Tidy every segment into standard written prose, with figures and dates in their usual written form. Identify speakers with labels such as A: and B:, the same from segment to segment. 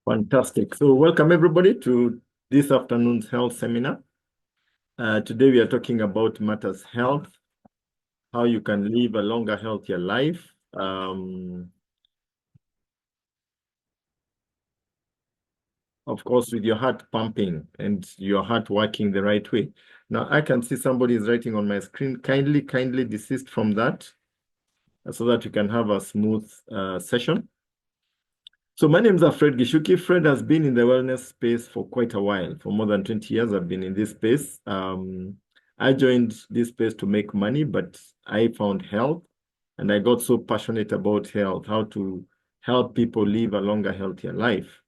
A: Fantastic. So welcome everybody to this afternoon's health seminar. Today we are talking about matters health, how you can live a longer, healthier life. Of course, with your heart pumping and your heart working the right way. Now, I can see somebody is writing on my screen. Kindly desist from that so that we can have a smooth session. So my name is Fred Gichuki. Fred has been in the wellness space for quite a while. For more than 20 years, I've been in this space. I joined this space to make money, but I found health, and I got so passionate about health, how to help people live a longer, healthier life.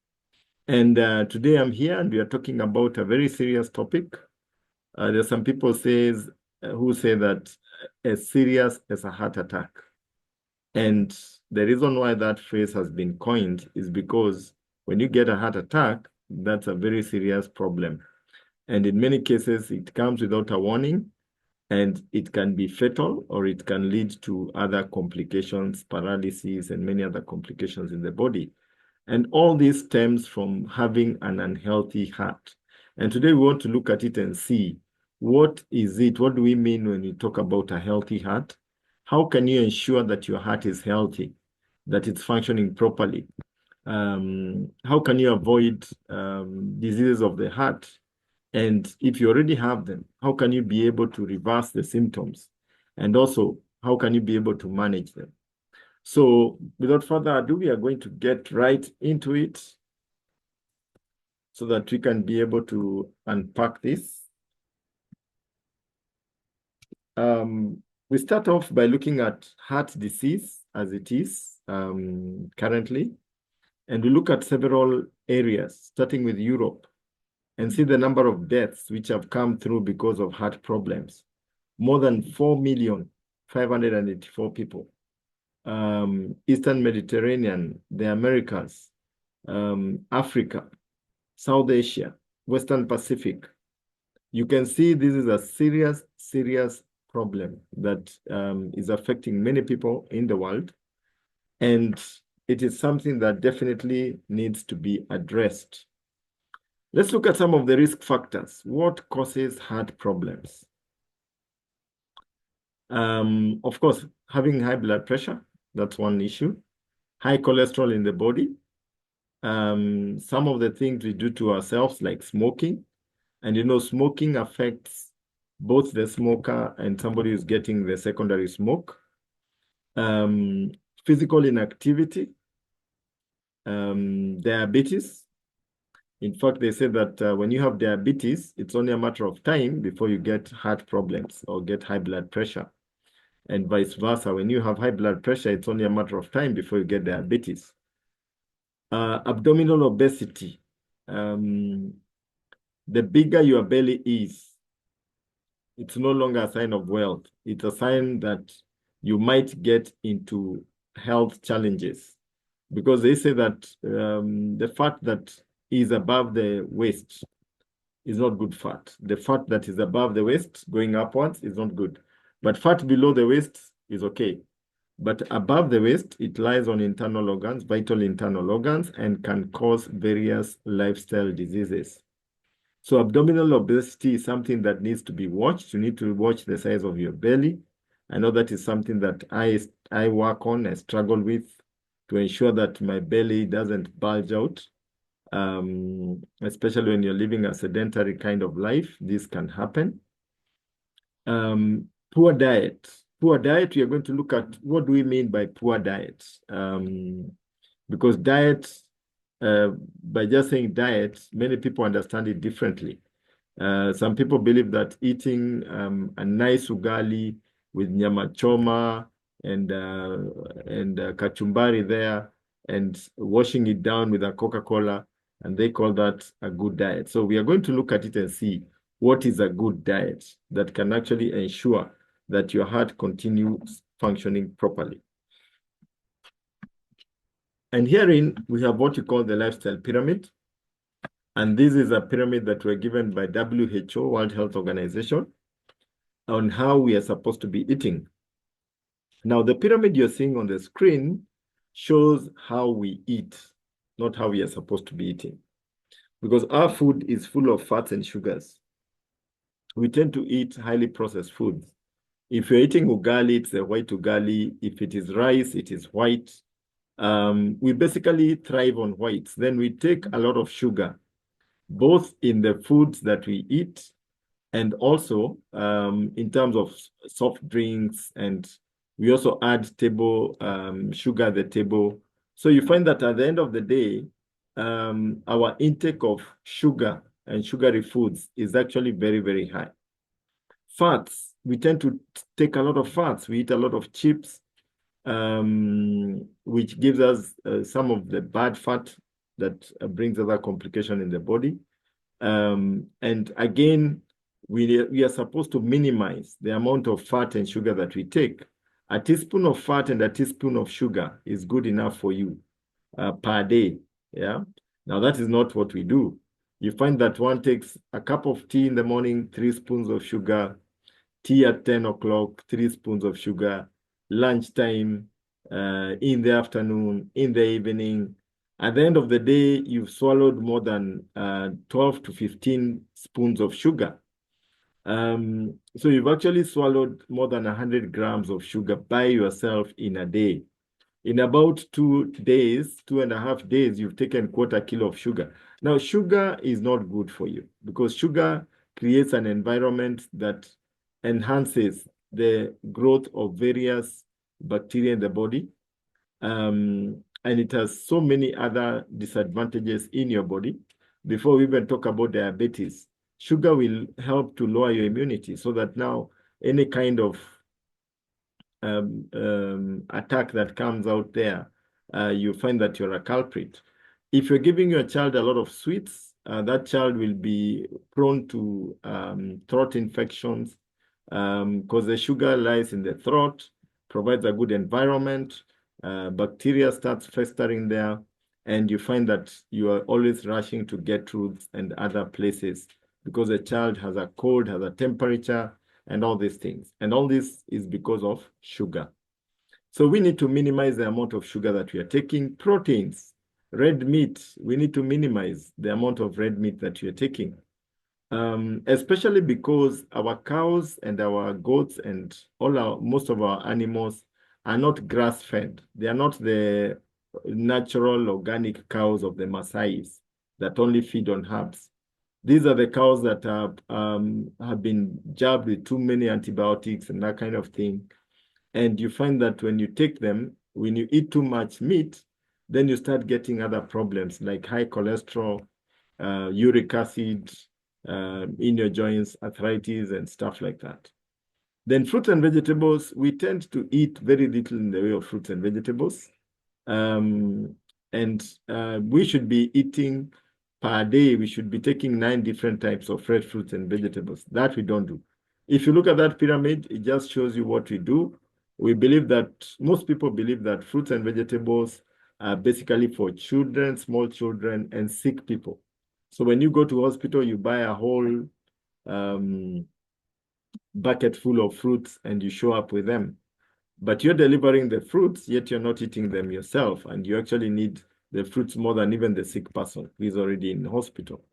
A: And today I'm here, and we are talking about a very serious topic. There's some people who say that as serious as a heart attack. And the reason why that phrase has been coined is because when you get a heart attack, that's a very serious problem. And in many cases, it comes without a warning, and it can be fatal, or it can lead to other complications, paralysis, and many other complications in the body. And all this stems from having an unhealthy heart. And today we want to look at it and see what is it? What do we mean when we talk about a healthy heart? How can you ensure that your heart is healthy, that it's functioning properly? How can you avoid diseases of the heart? And if you already have them, how can you be able to reverse the symptoms? And also, how can you be able to manage them? So without further ado, we are going to get right into it so that we can be able to unpack this. We start off by looking at heart disease as it is currently. And we look at several areas, starting with Europe, and see the number of deaths which have come through because of heart problems. More than 4,584 people. Eastern Mediterranean, the Americas, Africa, South Asia, Western Pacific. You can see this is a serious problem that is affecting many people in the world. And it is something that definitely needs to be addressed. Let's look at some of the risk factors. What causes heart problems? Of course, having high blood pressure, that's one issue. High cholesterol in the body. Some of the things we do to ourselves, like smoking. And smoking affects both the smoker and somebody who's getting the secondary smoke. Physical inactivity. Diabetes. In fact, they say that when you have diabetes, it's only a matter of time before you get heart problems or get high blood pressure. And vice versa, when you have high blood pressure, it's only a matter of time before you get diabetes. Abdominal obesity. The bigger your belly is, it's no longer a sign of wealth. It's a sign that you might get into health challenges, because they say that the fat that is above the waist is not good fat. The fat that is above the waist going upwards is not good. But fat below the waist is okay. But above the waist, it lies on internal organs, vital internal organs, and can cause various lifestyle diseases. So abdominal obesity is something that needs to be watched. You need to watch the size of your belly. I know that is something that I work on, I struggle with, to ensure that my belly doesn't bulge out. Especially when you're living a sedentary kind of life, this can happen. Poor diet. Poor diet, we are going to look at what do we mean by poor diet. Because diet, by just saying diet, many people understand it differently. Some people believe that eating a nice ugali with nyama choma and kachumbari there, and washing it down with a Coca-Cola, and they call that a good diet. So we are going to look at it and see what is a good diet that can actually ensure that your heart continues functioning properly. And herein, we have what you call the lifestyle pyramid. And this is a pyramid that were given by WHO, World Health Organization, on how we are supposed to be eating. Now, the pyramid you're seeing on the screen shows how we eat. not how we are supposed to be eating. Because our food is full of fats and sugars. We tend to eat highly processed foods. If you're eating ugali, it's a white ugali. If it is rice, it is white. We basically thrive on whites. Then we take a lot of sugar, both in the foods that we eat and also in terms of soft drinks. And we also add table sugar at the table. So you find that at the end of the day, our intake of sugar and sugary foods is actually very, very high. Fats, we tend to take a lot of fats. We eat a lot of chips, which gives us some of the bad fat that brings other complication in the body. And again, we are supposed to minimize the amount of fat and sugar that we take. A teaspoon of fat and a teaspoon of sugar is good enough for you per day. Yeah. Now, that is not what we do. You find that one takes a cup of tea in the morning, 3 spoons of sugar, tea at 10 o'clock, 3 spoons of sugar, lunchtime, in the afternoon, in the evening. At the end of the day, you've swallowed more than 12 to 15 spoons of sugar. So you've actually swallowed more than 100 grams of sugar by yourself in a day. In about 2 days, 2.5 days, you've taken 1/4 kilo of sugar. Now, sugar is not good for you because sugar creates an environment that enhances the growth of various bacteria in the body. And it has so many other disadvantages in your body. Before we even talk about diabetes, sugar will help to lower your immunity so that now any kind of attack that comes out there, you find that you're a culprit. If you're giving your child a lot of sweets, that child will be prone to throat infections because the sugar lies in the throat, provides a good environment, bacteria starts festering there, and you find that you are always rushing to get roots and other places because the child has a cold, has a temperature, and all these things. And all this is because of sugar. So we need to minimize the amount of sugar that we are taking. Proteins, red meat, we need to minimize the amount of red meat that you're taking. Especially because our cows and our goats and most of our animals are not grass-fed. They are not the natural organic cows of the Maasais that only feed on herbs. These are the cows that have been jabbed with too many antibiotics and that kind of thing. And you find that when you take them, when you eat too much meat, then you start getting other problems like high cholesterol, uric acid in your joints, arthritis, and stuff like that. Then fruits and vegetables, we tend to eat very little in the way of fruits and vegetables. We should be eating per day, we should be taking 9 different types of fresh fruits and vegetables. That we don't do. If you look at that pyramid, it just shows you what we do. We believe that, most people believe that fruits and vegetables are basically for children, small children, and sick people. So when you go to hospital, you buy a whole bucket full of fruits and you show up with them. But you're delivering the fruits, yet you're not eating them yourself. And you actually need the fruits more than even the sick person who is already in the hospital.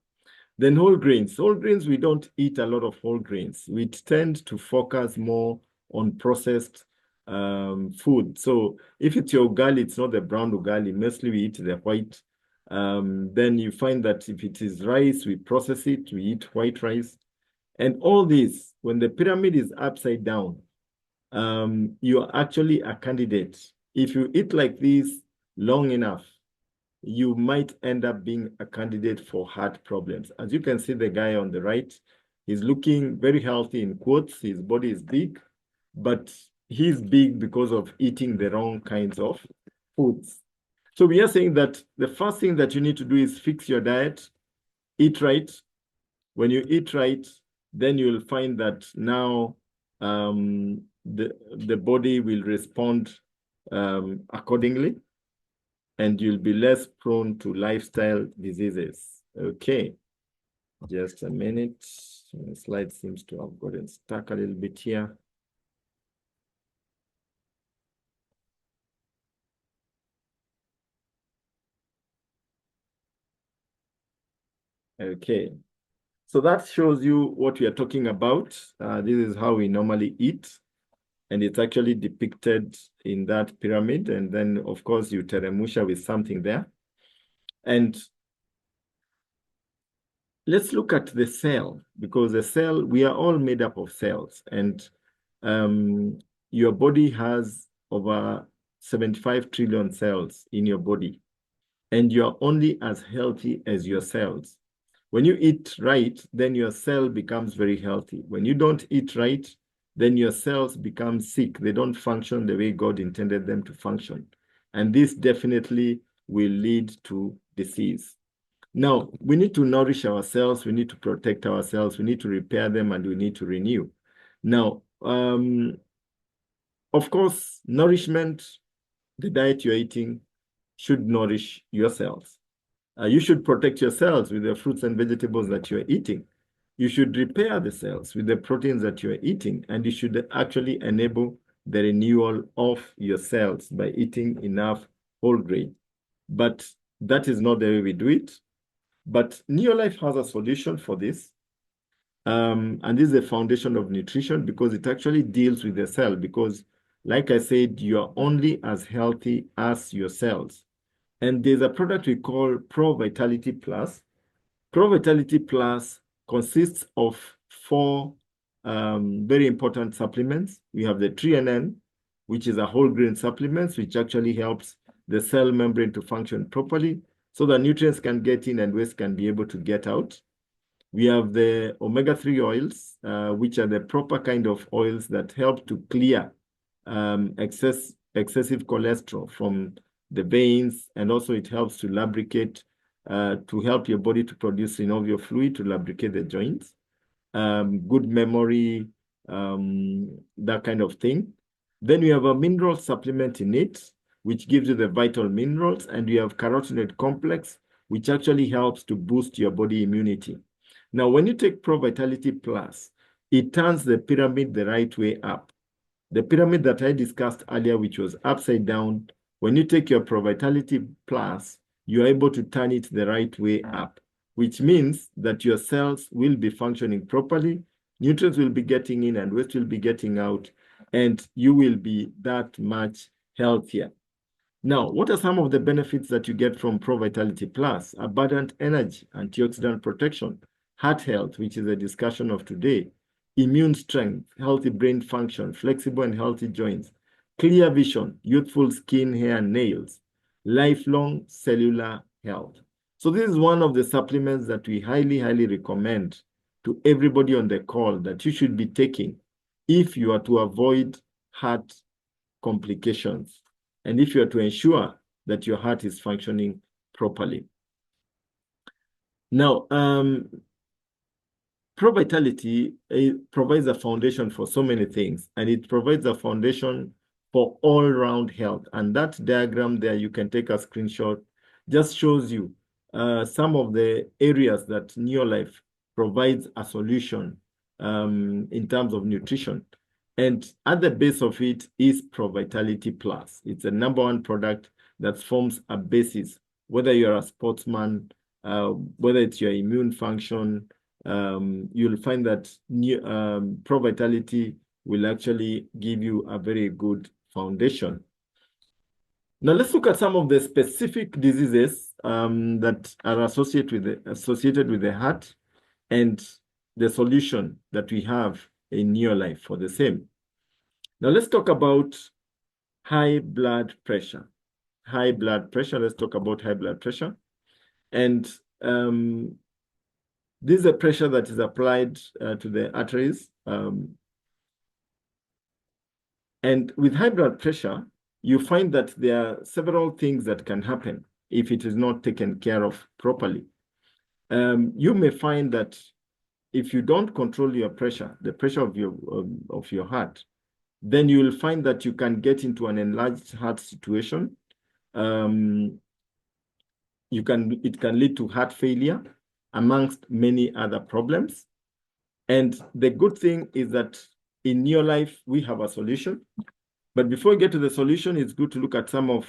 A: Then whole grains. Whole grains, we don't eat a lot of whole grains. We tend to focus more on processed food. So if it's your ugali, it's not the brown ugali. Mostly we eat the white. Then you find that if it is rice, we process it, we eat white rice. And all this, when the pyramid is upside down, you are actually a candidate. If you eat like this long enough, you might end up being a candidate for heart problems. As you can see, the guy on the right, he's looking very healthy in quotes. His body is big, but he's big because of eating the wrong kinds of foods. So we are saying that the first thing that you need to do is fix your diet, eat right. When you eat right, then you'll find that now the body will respond accordingly, and you'll be less prone to lifestyle diseases. Okay, just a minute. The slide seems to have gotten stuck a little bit here. Okay. So that shows you what we are talking about. This is how we normally eat. And it's actually depicted in that pyramid. And then, of course, you teremusha with something there. And let's look at the cell, because the cell, we are all made up of cells. And your body has over 75 trillion cells in your body. And you're only as healthy as your cells. When you eat right, then your cell becomes very healthy. When you don't eat right, then your cells become sick. They don't function the way God intended them to function. And this definitely will lead to disease. Now, we need to nourish our cells, we need to protect our cells, we need to repair them, and we need to renew. Now, of course, nourishment, the diet you're eating should nourish your cells. You should protect your cells with the fruits and vegetables that you're eating. You should repair the cells with the proteins that you're eating, and you should actually enable the renewal of your cells by eating enough whole grain. But that is not the way we do it. But Neolife has a solution for this. And this is the foundation of nutrition because it actually deals with the cell. Because, like I said, you're only as healthy as your cells. And there's a product we call Pro Vitality Plus. Pro Vitality Plus consists of four very important supplements. We have the TRNN, which is a whole grain supplement, which actually helps the cell membrane to function properly so that nutrients can get in and waste can be able to get out. We have the omega-3 oils, which are the proper kind of oils that help to clear excessive cholesterol from the veins, and also it helps to lubricate, to help your body to produce synovial fluid to lubricate the joints, good memory, that kind of thing. Then we have a mineral supplement in it, which gives you the vital minerals, and we have carotenoid complex, which actually helps to boost your body immunity. Now, when you take Pro Vitality Plus, it turns the pyramid the right way up. The pyramid that I discussed earlier, which was upside down, when you take your Pro Vitality Plus, you're able to turn it the right way up, which means that your cells will be functioning properly, nutrients will be getting in and waste will be getting out, and you will be that much healthier. Now, what are some of the benefits that you get from Pro Vitality Plus? Abundant energy, antioxidant protection, heart health, which is the discussion of today, immune strength, healthy brain function, flexible and healthy joints, clear vision, youthful skin, hair, and nails, lifelong cellular health. So this is one of the supplements that we highly, highly recommend to everybody on the call that you should be taking if you are to avoid heart complications, and if you are to ensure that your heart is functioning properly. Now, Pro Vitality provides a foundation for so many things, and it provides a foundation for all-round health. And that diagram there, you can take a screenshot, just shows you some of the areas that Neolife provides a solution in terms of nutrition. And at the base of it is Pro Vitality Plus. It's a #1 product that forms a basis, whether you're a sportsman, whether it's your immune function, you'll find that Pro Vitality will actually give you a very good foundation. Now let's look at some of the specific diseases that are associated with the heart and the solution that we have in Neolife for the same. Now let's talk about high blood pressure. High blood pressure, let's talk about high blood pressure. And this is a pressure that is applied to the arteries. And with high blood pressure, you find that there are several things that can happen if it is not taken care of properly. You may find that if you don't control your pressure, the pressure of your heart, then you will find that you can get into an enlarged heart situation. It can lead to heart failure, amongst many other problems. And the good thing is that in Neolife, we have a solution. But before we get to the solution, it's good to look at some of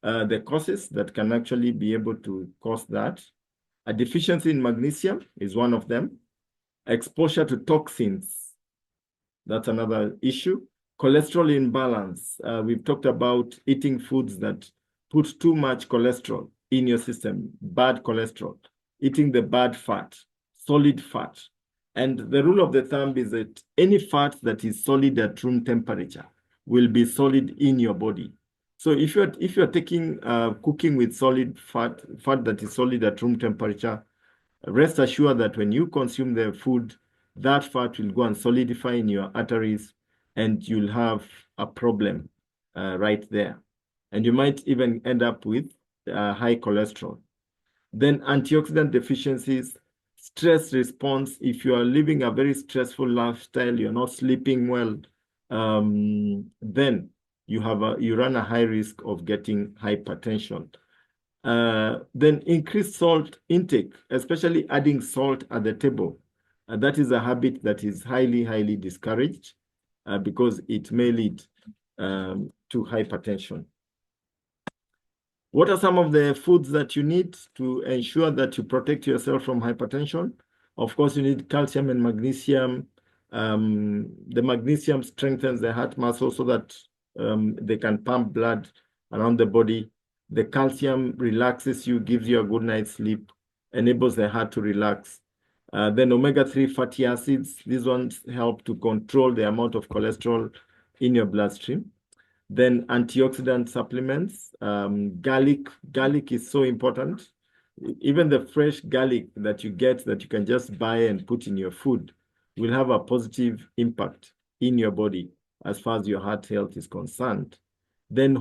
A: the causes that can actually be able to cause that. A deficiency in magnesium is one of them. Exposure to toxins, that's another issue. Cholesterol imbalance. We've talked about eating foods that put too much cholesterol in your system, bad cholesterol, eating the bad fat, solid fat. And the rule of the thumb is that any fat that is solid at room temperature will be solid in your body. So if you're taking cooking with solid fat that is solid at room temperature, rest assured that when you consume the food, that fat will go and solidify in your arteries, and you'll have a problem right there. And you might even end up with high cholesterol. Then antioxidant deficiencies, stress response. If you are living a very stressful lifestyle, you're not sleeping well, then you run a high risk of getting hypertension. Then increased salt intake, especially adding salt at the table. That is a habit that is highly, highly discouraged because it may lead to hypertension. What are some of the foods that you need to ensure that you protect yourself from hypertension? Of course, you need calcium and magnesium. The magnesium strengthens the heart muscle so that they can pump blood around the body. The calcium relaxes you, gives you a good night's sleep, enables the heart to relax. Then omega-3 fatty acids, these ones help to control the amount of cholesterol in your bloodstream. Then antioxidant supplements, garlic is so important. Even the fresh garlic that you get that you can just buy and put in your food will have a positive impact in your body as far as your heart health is concerned. Then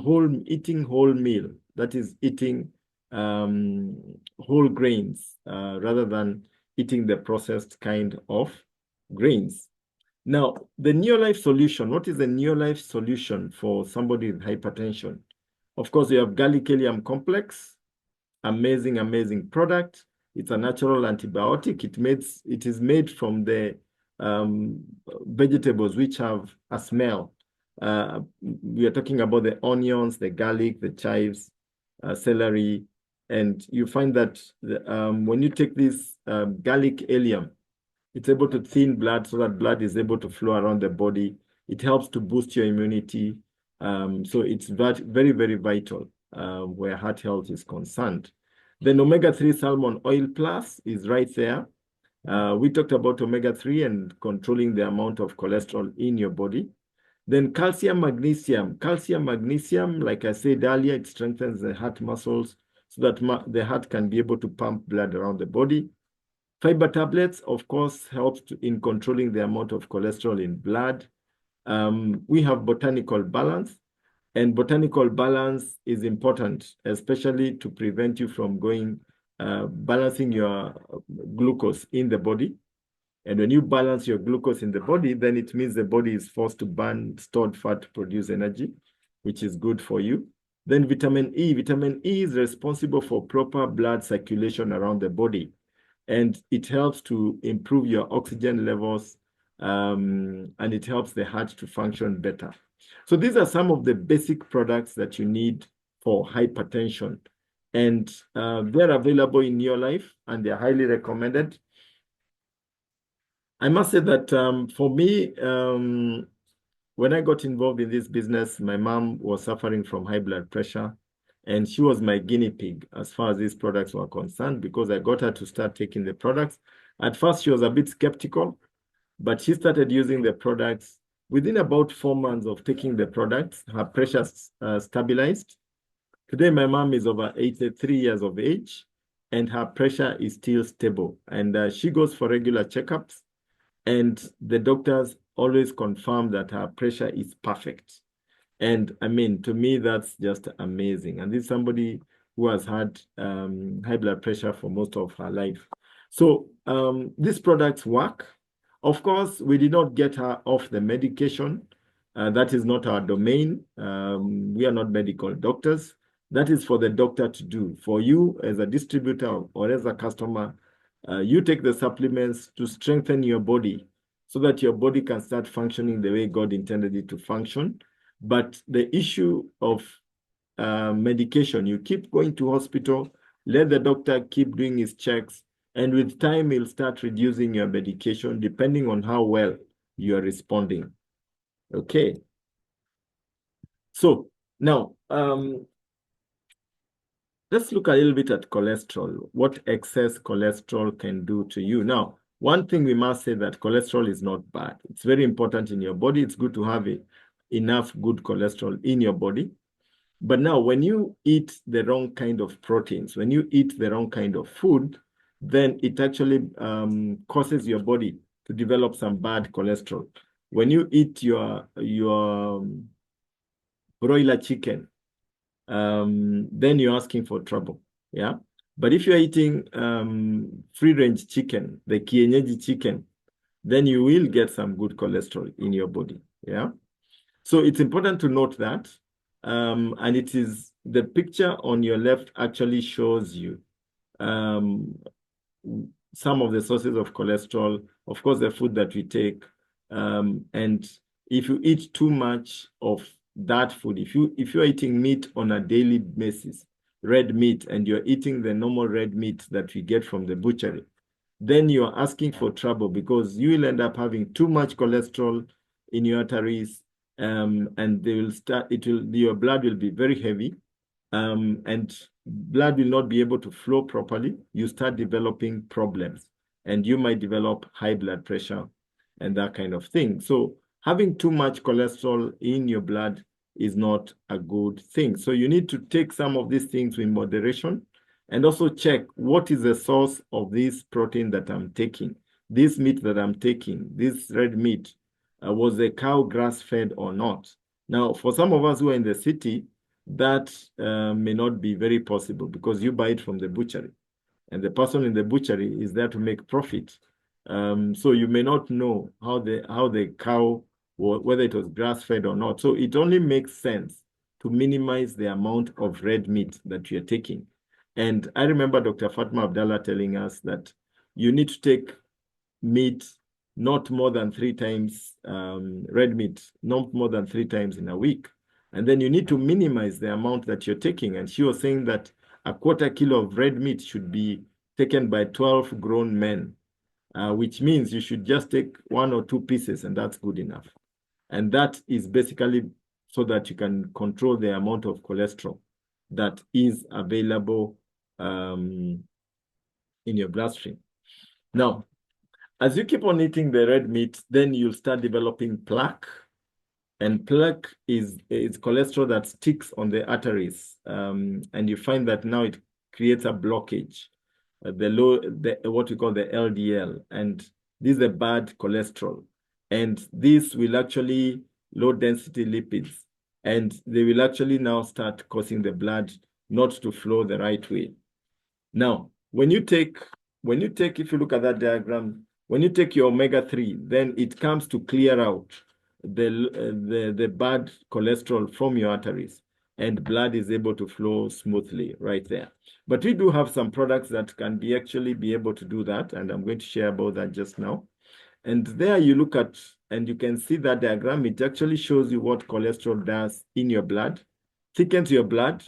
A: eating whole meal, that is eating whole grains rather than eating the processed kind of grains. Now, the Neolife solution, what is the Neolife solution for somebody with hypertension? Of course, you have garlic Gallium complex, amazing, amazing product. It's a natural antibiotic. It is made from the vegetables which have a smell. We are talking about the onions, the garlic, the chives, celery, and you find that when you take this garlic Gallium, it's able to thin blood so that blood is able to flow around the body. It helps to boost your immunity. So it's very, very vital where heart health is concerned. Then omega-3 salmon oil plus is right there. We talked about omega-3 and controlling the amount of cholesterol in your body. Then calcium, magnesium. Calcium, magnesium, like I said earlier, it strengthens the heart muscles so that the heart can be able to pump blood around the body. Fiber tablets, of course, helps in controlling the amount of cholesterol in blood. We have botanical balance, and botanical balance is important, especially to prevent you from balancing your glucose in the body. And when you balance your glucose in the body, then it means the body is forced to burn stored fat to produce energy, which is good for you. Then vitamin E. Vitamin E is responsible for proper blood circulation around the body, and it helps to improve your oxygen levels, and it helps the heart to function better. So these are some of the basic products that you need for hypertension, and they're available in Neolife, and they're highly recommended. I must say that for me, when I got involved in this business, my mom was suffering from high blood pressure, and she was my guinea pig as far as these products were concerned, because I got her to start taking the products. At first, she was a bit skeptical, but she started using the products. Within about 4 months of taking the products, her pressure stabilized. Today, my mom is over 83 years of age, and her pressure is still stable. And she goes for regular checkups, and the doctors always confirm that her pressure is perfect. And I mean, to me, that's just amazing. And this is somebody who has had high blood pressure for most of her life. So these products work. Of course, we did not get her off the medication. That is not our domain. We are not medical doctors. That is for the doctor to do. For you as a distributor or as a customer, you take the supplements to strengthen your body so that your body can start functioning the way God intended it to function. But the issue of medication, you keep going to hospital Let the doctor keep doing his checks, and with time, he'll start reducing your medication depending on how well you are responding. Okay. So now, let's look a little bit at cholesterol, what excess cholesterol can do to you. Now, one thing we must say that cholesterol is not bad. It's very important in your body. It's good to have enough good cholesterol in your body. But now, when you eat the wrong kind of proteins, when you eat the wrong kind of food, then it actually causes your body to develop some bad cholesterol. When you eat your broiler chicken, then you're asking for trouble. Yeah. But if you're eating free-range chicken, the kienyeji chicken, then you will get some good cholesterol in your body. Yeah. So it's important to note that. And it is the picture on your left actually shows you some of the sources of cholesterol, of course, the food that we take. And if you eat too much of that food, if you're eating meat on a daily basis, red meat, and you're eating the normal red meat that we get from the butchery, then you're asking for trouble because you will end up having too much cholesterol in your arteries, and your blood will be very heavy, and blood will not be able to flow properly. You start developing problems, and you might develop high blood pressure and that kind of thing. So having too much cholesterol in your blood is not a good thing. So you need to take some of these things in moderation and also check what is the source of this protein that I'm taking, this meat that I'm taking, this red meat. Was the cow grass-fed or not? Now, for some of us who are in the city, that may not be very possible because you buy it from the butchery, and the person in the butchery is there to make profit. So you may not know how the cow, whether it was grass-fed or not. So it only makes sense to minimize the amount of red meat that you're taking. And I remember Dr. Fatma Abdallah telling us that you need to take meat not more than 3 times, red meat, not more than 3 times in a week. And then you need to minimize the amount that you're taking. And she was saying that a quarter kilo of red meat should be taken by 12 grown men, which means you should just take 1 or 2 pieces, and that's good enough. And that is basically so that you can control the amount of cholesterol that is available in your bloodstream. Now, as you keep on eating the red meat, then you'll start developing plaque. And plaque is cholesterol that sticks on the arteries. And you find that now it creates a blockage, what we call the LDL. And this is a bad cholesterol. And this will actually low density lipids. And they will actually now start causing the blood not to flow the right way. Now, if you look at that diagram, when you take your omega-3, then it comes to clear out the bad cholesterol from your arteries, and blood is able to flow smoothly right there. But we do have some products that can actually be able to do that, and I'm going to share about that just now. And there you look at, and you can see that diagram. It actually shows you what cholesterol does in your blood, thickens your blood.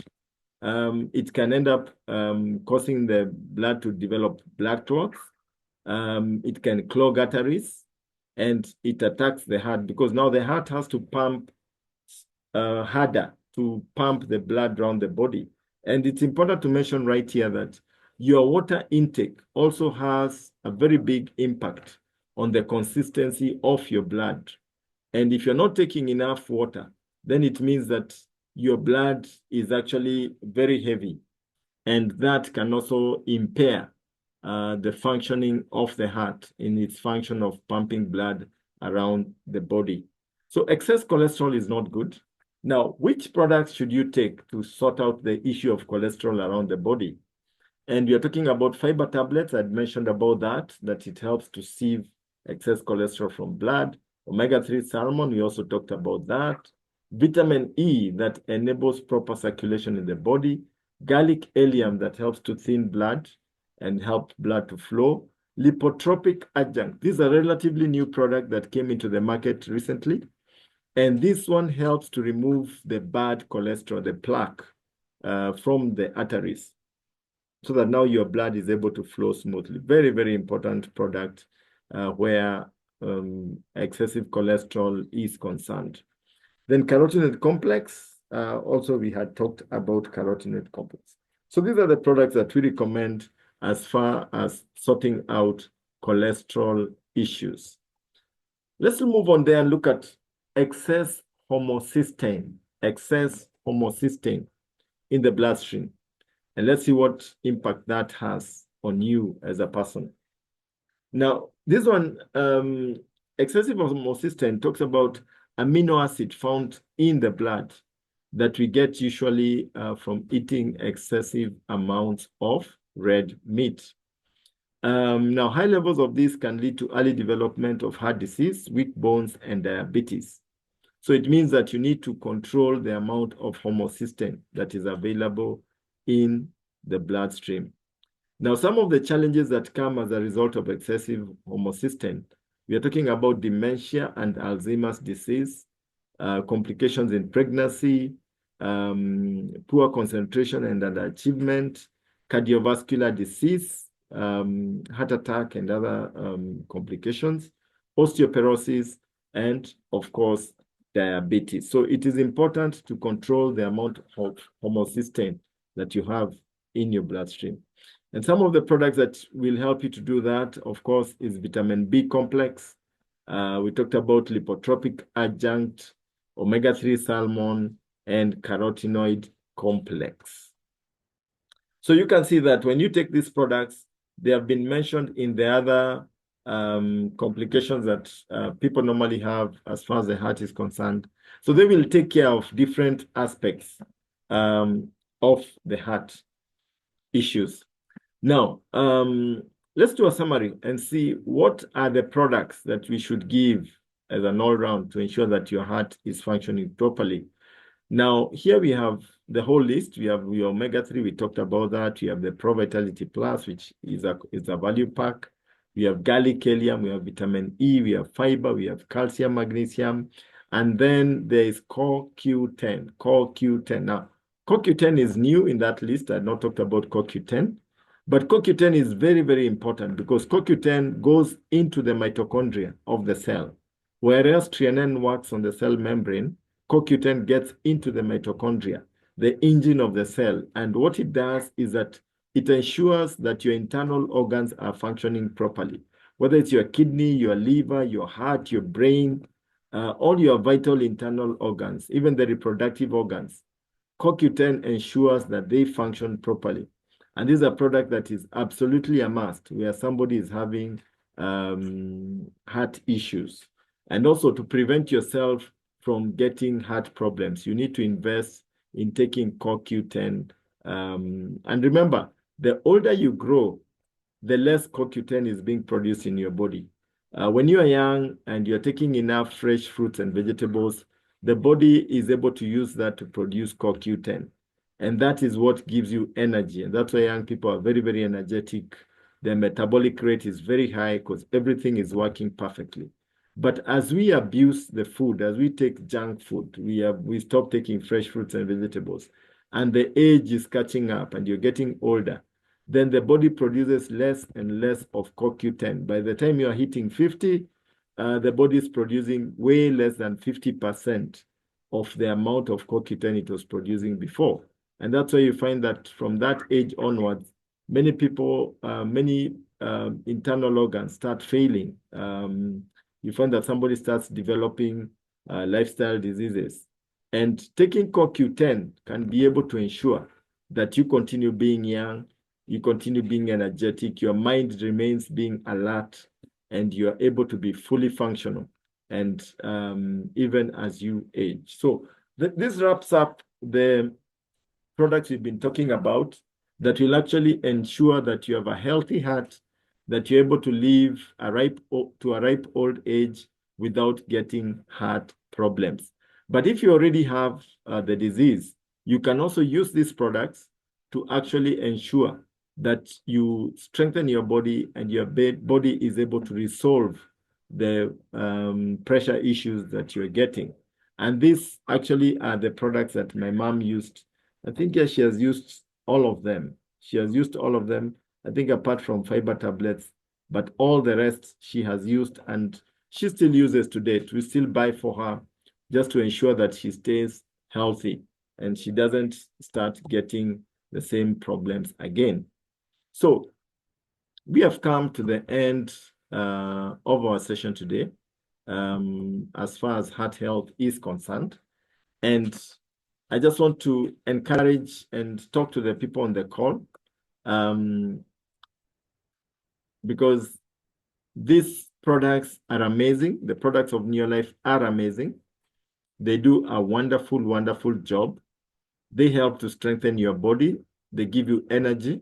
A: It can end up causing the blood to develop blood clots. It can clog arteries, and it attacks the heart because now the heart has to pump harder to pump the blood around the body. And it's important to mention right here that your water intake also has a very big impact on the consistency of your blood. And if you're not taking enough water, then it means that your blood is actually very heavy, and that can also impair the functioning of the heart in its function of pumping blood around the body. So excess cholesterol is not good. Now, which products should you take to sort out the issue of cholesterol around the body? And we are talking about fiber tablets. I'd mentioned about that it helps to sieve excess cholesterol from blood. Omega-3 salmon, we also talked about that. Vitamin E that enables proper circulation in the body. Garlic allium that helps to thin blood and help blood to flow. Lipotropic adjunct. These are relatively new product that came into the market recently. And this one helps to remove the bad cholesterol, the plaque, from the arteries. so that now your blood is able to flow smoothly. Very, very important product where excessive cholesterol is concerned. Then carotenoid complex, also we had talked about carotenoid complex. So these are the products that we recommend as far as sorting out cholesterol issues. Let's move on there and look at excess homocysteine in the bloodstream. And let's see what impact that has on you as a person. Now, this one, excessive homocysteine talks about amino acid found in the blood that we get usually from eating excessive amounts of red meat. Now, high levels of this can lead to early development of heart disease, weak bones, and diabetes. So it means that you need to control the amount of homocysteine that is available in the bloodstream. Now, some of the challenges that come as a result of excessive homocysteine, we are talking about dementia and Alzheimer's disease, complications in pregnancy, poor concentration and underachievement, cardiovascular disease, heart attack and other complications, osteoporosis, and of course, diabetes. So it is important to control the amount of homocysteine that you have in your bloodstream. And some of the products that will help you to do that, of course, is vitamin B complex. We talked about lipotropic adjunct, omega-3 salmon, and carotenoid complex. So you can see that when you take these products, they have been mentioned in the other complications that people normally have as far as the heart is concerned. So they will take care of different aspects of the heart issues. Now, let's do a summary and see what are the products that we should give as an all-round to ensure that your heart is functioning properly. Now, here we have the whole list. We have your omega-3, we talked about that. We have the Pro Vitality Plus, which is a value pack. We have garlic helium, we have vitamin E, we have fiber, we have calcium, magnesium, and then there is CoQ10. CoQ10. Now, CoQ10 is new in that list. I had not talked about CoQ10. But CoQ10 is very, very important because CoQ10 goes into the mitochondria of the cell. Whereas threonine works on the cell membrane, CoQ10 gets into the mitochondria, the engine of the cell. And what it does is that it ensures that your internal organs are functioning properly, whether it's your kidney, your liver, your heart, your brain, all your vital internal organs, even the reproductive organs. CoQ10 ensures that they function properly. And this is a product that is absolutely a must where somebody is having heart issues. And also to prevent yourself from getting heart problems, you need to invest in taking CoQ10. And remember, the older you grow, the less CoQ10 is being produced in your body. When you are young and you're taking enough fresh fruits and vegetables, the body is able to use that to produce CoQ10. And that is what gives you energy. And that's why young people are very, very energetic. Their metabolic rate is very high because everything is working perfectly. But as we abuse the food, as we take junk food, we stop taking fresh fruits and vegetables, and the age is catching up and you're getting older, then the body produces less and less of CoQ10. By the time you are hitting 50, the body is producing way less than 50% of the amount of CoQ10 it was producing before. And that's why you find that from that age onwards, many people, many internal organs start failing. You find that somebody starts developing lifestyle diseases. And taking CoQ10 can be able to ensure that you continue being young, you continue being energetic, your mind remains being alert, and you are able to be fully functional, and even as you age. So this wraps up the products we've been talking about that will actually ensure that you have a healthy heart, that you're able to live to a ripe old age without getting heart problems. But if you already have the disease, you can also use these products to actually ensure that you strengthen your body and your body is able to resolve the pressure issues that you're getting. And these actually are the products that my mom used. I think she has used all of them. She has used all of them, I think apart from fiber tablets, but all the rest she has used and she still uses to date. We still buy for her just to ensure that she stays healthy and she doesn't start getting the same problems again. So we have come to the end of our session today as far as heart health is concerned. And I just want to encourage and talk to the people on the call because these products are amazing. The products of Neolife are amazing. They do a wonderful, wonderful job. They help to strengthen your body. They give you energy.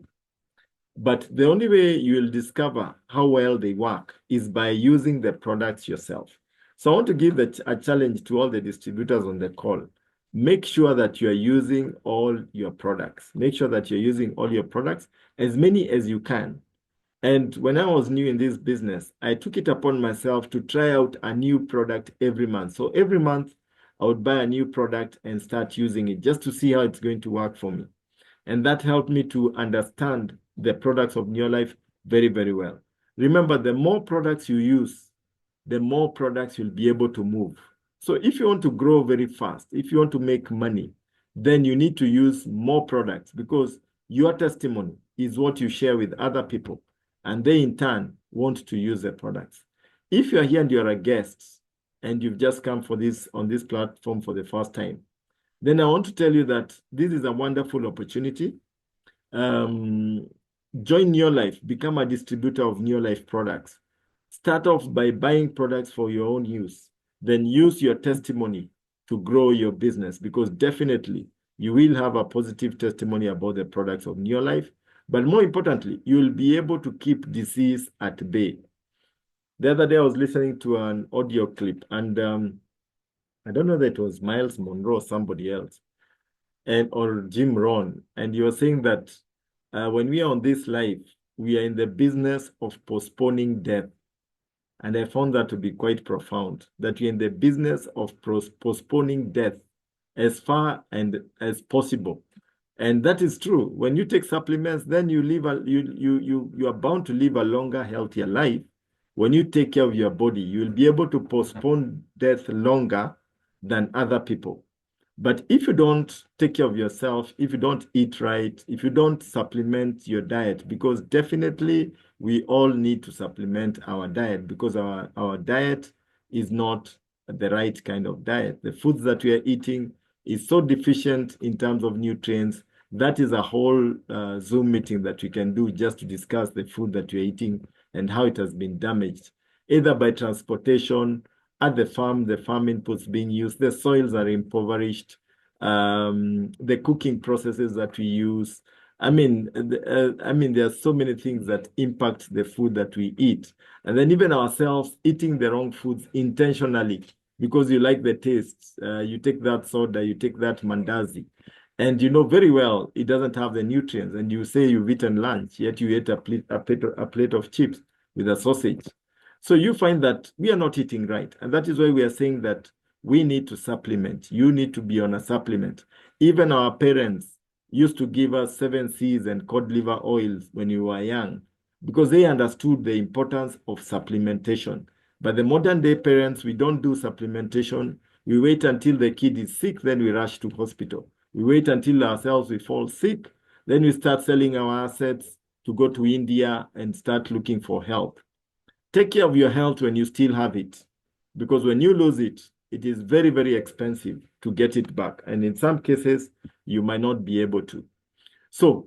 A: But the only way you will discover how well they work is by using the products yourself. So I want to give a challenge to all the distributors on the call. Make sure that you are using all your products. Make sure that you're using all your products, as many as you can. And when I was new in this business, I took it upon myself to try out a new product every month. So every month, I would buy a new product and start using it just to see how it's going to work for me. And that helped me to understand the products of Neolife very, very well. Remember, the more products you use, the more products you'll be able to move. So if you want to grow very fast, if you want to make money, then you need to use more products because your testimony is what you share with other people, and they in turn want to use the products. If you're here and you're a guest and you've just come for this on this platform for the first time, then I want to tell you that this is a wonderful opportunity. Join Neolife, become a distributor of Neolife products. Start off by buying products for your own use. Then use your testimony to grow your business because definitely you will have a positive testimony about the products of Neolife. But more importantly, you will be able to keep disease at bay. The other day I was listening to an audio clip and I don't know that it was Miles Monroe or somebody else, or Jim Rohn, and you were saying that when we are on this life, we are in the business of postponing death. And I found that to be quite profound, that we're in the business of postponing death as far and as possible. And that is true. When you take supplements, then you are bound to live a longer, healthier life. When you take care of your body, you'll be able to postpone death longer than other people. But if you don't take care of yourself, if you don't eat right, if you don't supplement your diet, because definitely we all need to supplement our diet because our diet is not the right kind of diet. The foods that we are eating is so deficient in terms of nutrients. That is a whole Zoom meeting that we can do just to discuss the food that we're eating and how it has been damaged, either by transportation, at the farm inputs being used, the soils are impoverished, the cooking processes that we use. I mean, there are so many things that impact the food that we eat. And then even ourselves eating the wrong foods intentionally because you like the taste. You take that soda, you take that mandazi, and you know very well it doesn't have the nutrients. And you say you've eaten lunch, yet you ate a plate of chips with a sausage. So you find that we are not eating right. And that is why we are saying that we need to supplement. You need to be on a supplement. Even our parents used to give us 7Cs and cod liver oils when we were young because they understood the importance of supplementation. But the modern day parents, we don't do supplementation. We wait until the kid is sick, then we rush to hospital. We wait until ourselves we fall sick, then we start selling our assets to go to India and start looking for help. Take care of your health when you still have it, because when you lose it, it is very, very expensive to get it back. And in some cases, you might not be able to. So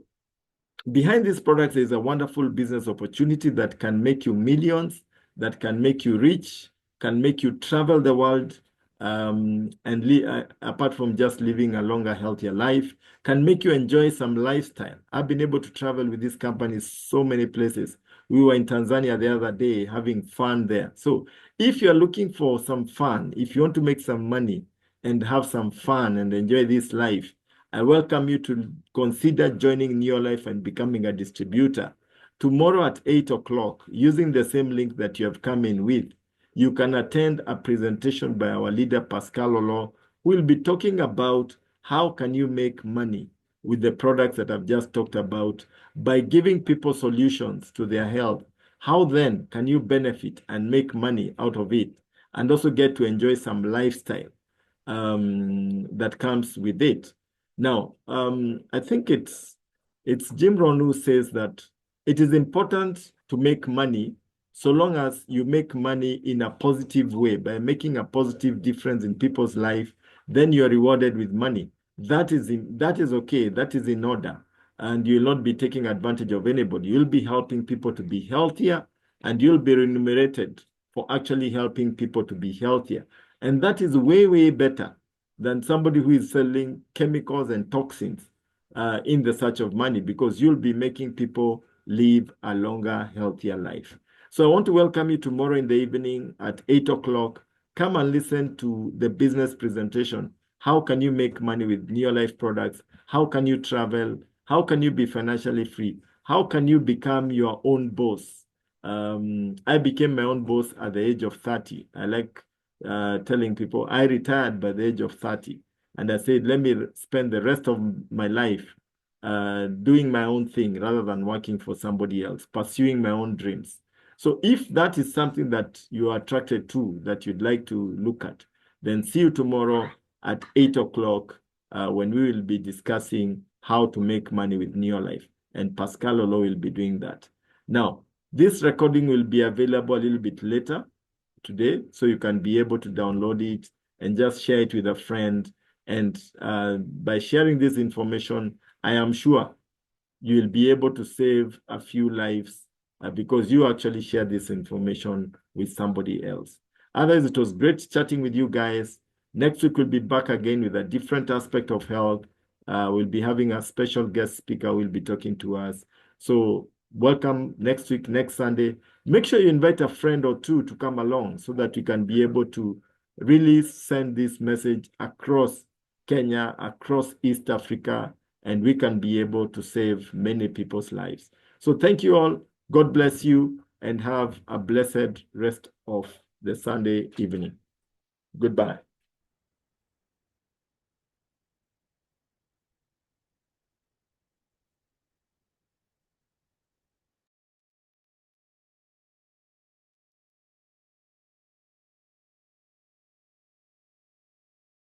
A: behind these products, there's a wonderful business opportunity that can make you millions, that can make you rich, can make you travel the world, and apart from just living a longer, healthier life, can make you enjoy some lifestyle. I've been able to travel with these companies so many places. We were in Tanzania the other day having fun there. So if you're looking for some fun, if you want to make some money and have some fun and enjoy this life, I welcome you to consider joining Neolife and becoming a distributor. Tomorrow at 8 o'clock, using the same link that you have come in with, you can attend a presentation by our leader, Pascal Olo, who will be talking about how can you make money with the products that I've just talked about, by giving people solutions to their health, how then can you benefit and make money out of it and also get to enjoy some lifestyle that comes with it? Now, I think it's Jim Rohn who says that it is important to make money so long as you make money in a positive way, by making a positive difference in people's life, then you are rewarded with money. That is okay. That is in order. And you'll not be taking advantage of anybody. You'll be helping people to be healthier, and you'll be remunerated for actually helping people to be healthier. And that is way, way better than somebody who is selling chemicals and toxins in the search of money, because you'll be making people live a longer, healthier life. So I want to welcome you tomorrow in the evening at 8 o'clock. Come and listen to the business presentation. How can you make money with Neolife products? How can you travel? How can you be financially free? How can you become your own boss? I became my own boss at the age of 30. I like telling people I retired by the age of 30. And I said, let me spend the rest of my life doing my own thing rather than working for somebody else, pursuing my own dreams. So if that is something that you are attracted to, that you'd like to look at, then see you tomorrow at 8 o'clock when we will be discussing how to make money with Neolife. And Pascal Olo will be doing that. Now, this recording will be available a little bit later today, so you can be able to download it and just share it with a friend. And by sharing this information, I am sure you will be able to save a few lives because you actually share this information with somebody else. Otherwise, it was great chatting with you guys. Next week, we'll be back again with a different aspect of health. We'll be having a special guest speaker who will be talking to us. So welcome next week, next Sunday. Make sure you invite a friend or two to come along so that we can be able to really send this message across Kenya, across East Africa, and we can be able to save many people's lives. So thank you all. God bless you, and have a blessed rest of the Sunday evening. Goodbye.